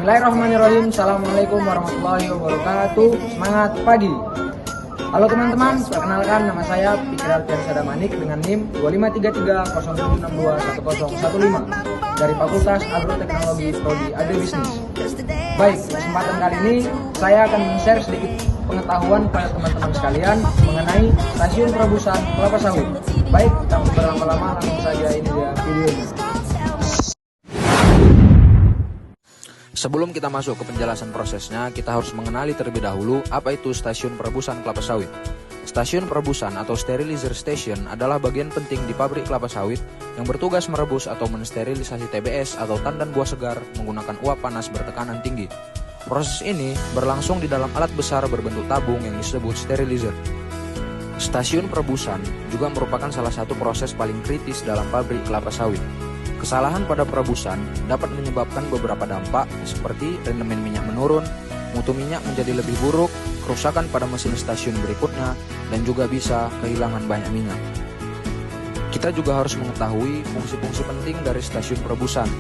Bismillahirrahmanirrahim. Assalamualaikum warahmatullahi wabarakatuh. Semangat pagi. Halo teman-teman, perkenalkan nama saya Fikri Alfiansyah Manik dengan NIM 253307621015 dari Fakultas Agroteknologi Prodi Agribisnis. Baik, kesempatan kali ini saya akan men-share sedikit pengetahuan pada teman-teman sekalian mengenai stasiun perebusan kelapa sawit. Baik, tanpa berlama-lama langsung saja ini dia videonya. Sebelum kita masuk ke penjelasan prosesnya, kita harus mengenali terlebih dahulu apa itu stasiun perebusan kelapa sawit. Stasiun perebusan atau sterilizer station adalah bagian penting di pabrik kelapa sawit yang bertugas merebus atau mensterilisasi TBS atau tandan buah segar menggunakan uap panas bertekanan tinggi. Proses ini berlangsung di dalam alat besar berbentuk tabung yang disebut sterilizer. Stasiun perebusan juga merupakan salah satu proses paling kritis dalam pabrik kelapa sawit. Kesalahan pada perebusan dapat menyebabkan beberapa dampak seperti rendemen minyak menurun, mutu minyak menjadi lebih buruk, kerusakan pada mesin stasiun berikutnya, dan juga bisa kehilangan banyak minyak. Kita juga harus mengetahui fungsi-fungsi penting dari stasiun perebusan,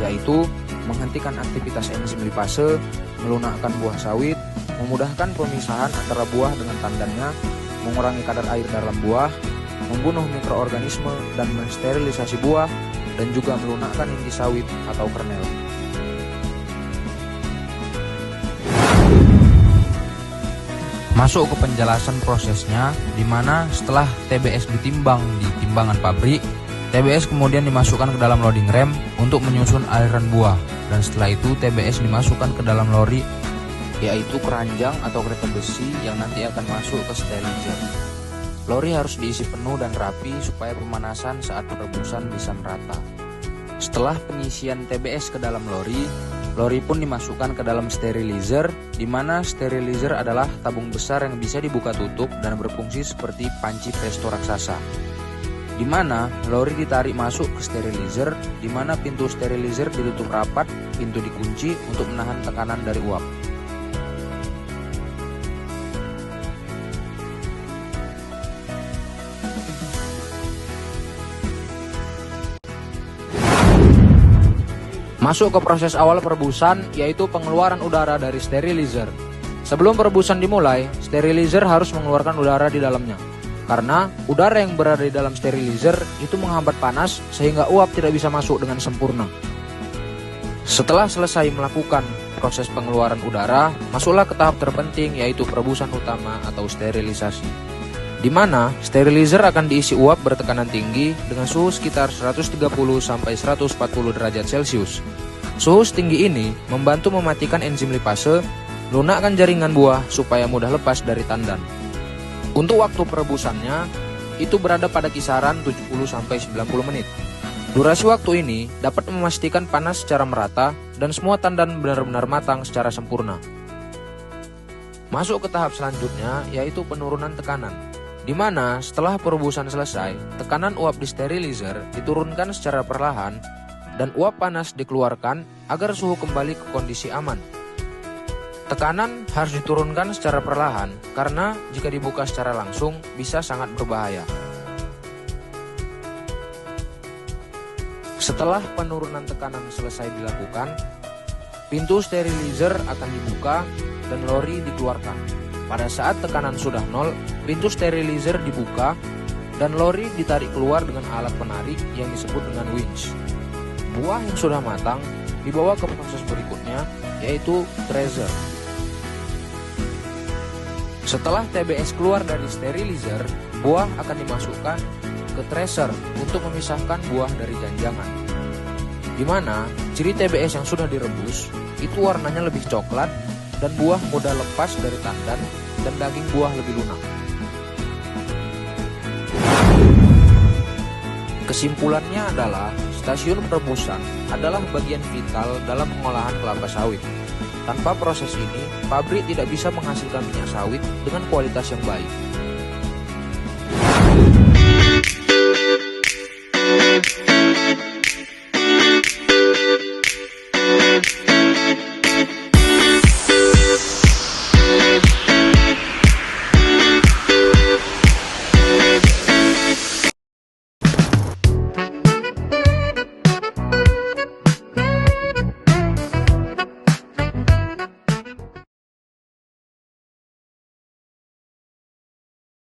yaitu menghentikan aktivitas enzim lipase, melunakkan buah sawit, memudahkan pemisahan antara buah dengan tandannya, mengurangi kadar air dalam buah, membunuh mikroorganisme dan mensterilisasi buah, dan juga melunakkan inti sawit atau kernel. Masuk ke penjelasan prosesnya, di mana setelah TBS ditimbang di timbangan pabrik, TBS kemudian dimasukkan ke dalam loading rem untuk menyusun aliran buah, dan setelah itu TBS dimasukkan ke dalam lori, yaitu keranjang atau kereta besi yang nanti akan masuk ke sterilizer. Lori harus diisi penuh dan rapi supaya pemanasan saat perebusan bisa merata. Setelah pengisian TBS ke dalam lori pun dimasukkan ke dalam sterilizer, di mana sterilizer adalah tabung besar yang bisa dibuka tutup dan berfungsi seperti panci presto raksasa. Di mana lori ditarik masuk ke sterilizer, di mana pintu sterilizer ditutup rapat, pintu dikunci untuk menahan tekanan dari uap. Masuk ke proses awal perebusan, yaitu pengeluaran udara dari sterilizer. Sebelum perebusan dimulai, sterilizer harus mengeluarkan udara di dalamnya. Karena udara yang berada di dalam sterilizer itu menghambat panas sehingga uap tidak bisa masuk dengan sempurna. Setelah selesai melakukan proses pengeluaran udara, masuklah ke tahap terpenting, yaitu perebusan utama atau sterilisasi. Di mana sterilizer akan diisi uap bertekanan tinggi dengan suhu sekitar 130–140 derajat Celcius. Suhu setinggi ini membantu mematikan enzim lipase, melunakkan jaringan buah supaya mudah lepas dari tandan. Untuk waktu perebusannya, itu berada pada kisaran 70–90 menit. Durasi waktu ini dapat memastikan panas secara merata dan semua tandan benar-benar matang secara sempurna. Masuk ke tahap selanjutnya, yaitu penurunan tekanan. Di mana setelah perebusan selesai, tekanan uap di sterilizer diturunkan secara perlahan dan uap panas dikeluarkan agar suhu kembali ke kondisi aman. Tekanan harus diturunkan secara perlahan karena jika dibuka secara langsung bisa sangat berbahaya. Setelah penurunan tekanan selesai dilakukan, pintu sterilizer akan dibuka dan lori dikeluarkan. Pada saat tekanan sudah nol, pintu sterilizer dibuka dan lori ditarik keluar dengan alat penarik yang disebut dengan winch. Buah yang sudah matang dibawa ke proses berikutnya, yaitu thresher. Setelah TBS keluar dari sterilizer, buah akan dimasukkan ke thresher untuk memisahkan buah dari janjangan. Di mana ciri TBS yang sudah direbus itu warnanya lebih coklat dan buah mudah lepas dari tandan dan daging buah lebih lunak. Kesimpulannya adalah stasiun perebusan adalah bagian vital dalam pengolahan kelapa sawit. Tanpa proses ini, pabrik tidak bisa menghasilkan minyak sawit dengan kualitas yang baik.